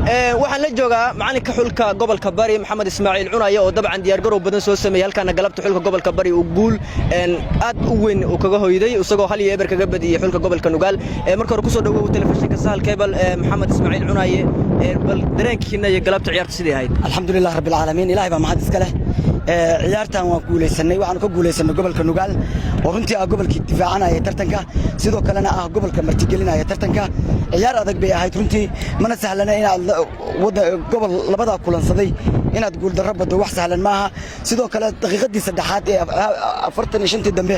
waxaan la joogaa macalinka xulka gobolka bari maxamed ismaaciil cunaye oo dabcan diyaar garow badan soo sameeyay halkaana galabta xulka gobolka bari uu guul aad u weyn uu kaga hoyday isagoo hal iyo eber kaga badiyay xulka gobolka nugaal marka hore ku soo dhawow telefishinka sahal cable maxamed ismaaciil cunaye bal dareenkiina iyo galabta ciyaarta sidii ahayd alxamdulillaah rabbil caalamiin ilaahay baa mahad iska leh ciyaartan waan guuleysanay waxaan ka guuleysanay gobolka nugaal oo runtii ah gobolkii difaacanaya tartanka sidoo kalena ah gobolka martigelinaya tartanka ciyaar adag bay ahayd runtii mana sahlana inaad gobol labada kulansaday inaad guul darro baddo wax sahlan maaha sidoo kale daqiiqadii saddexaad ee 45 dambe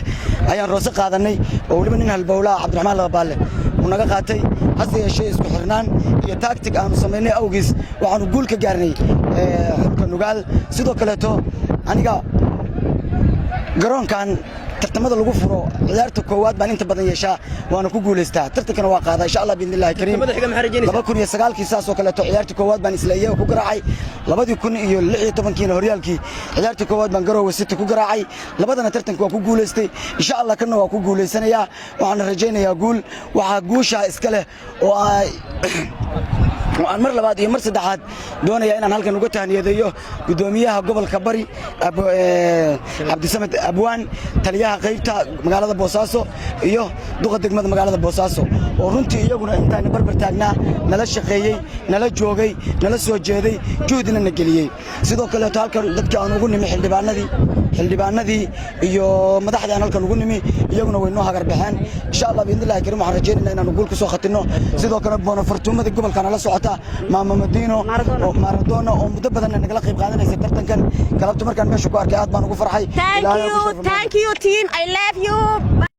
ayaan roose qaadanay oo waliba nin halbowlaa Cabdiraxmaan Labaale uu naga qaatay hase yeeshee isku xirnaan iyo tactic aanu sameynay awgiis waxaanu guul ka gaarnay xulka nugaal sidoo kale aniga garoonkan tartamada lagu furo ciyaarta koowaad baan inta badan yeeshaa waana ku guuleystaa tartankana waa qaadaa insha Allah biidnillaahi kariim 2009 kiisaas oo kale ciyaarta koowaad baan isla iyaga ku garaacay 2016 horyaalkii ciyaarta koowaad baan Garowe City ku garaacay labadana tartanka waa ku guuleystay insha Allah kana waa ku guuleysanayaa waxaan rajaynayaa guul waxa guusha iska leh oo ay waxaan mar labaad iyo mar saddexaad doonaya inaan halkan uga tahniyadeeyo gudoomiyaha gobolka bari Cabdisamed Abwaan taliyaha qaybta magaalada Boosaaso iyo duqa degmada magaalada Boosaaso oo runtii iyaguna intaan barbar taagnaa nala shaqeeyay nala joogay nala soo jeeday juhdina na geliyay sidoo kale halkan dadka aan ugu nimi xildhibaanadii iyo madaxda aan halkan ugu nimi iyaguna way noo hagar baxeen insha Allah biidnillaahi kariim waxaan rajaynaynaa inaan guul ka soo khatino sidoo kale boona fartuumada gobolka nala socota maama Madino oo Maradona oo muddo badan nagala qayb qaadanaysa tartankan galabta markaan meesha ku arkay aad baan ugu farxay thank you team I love you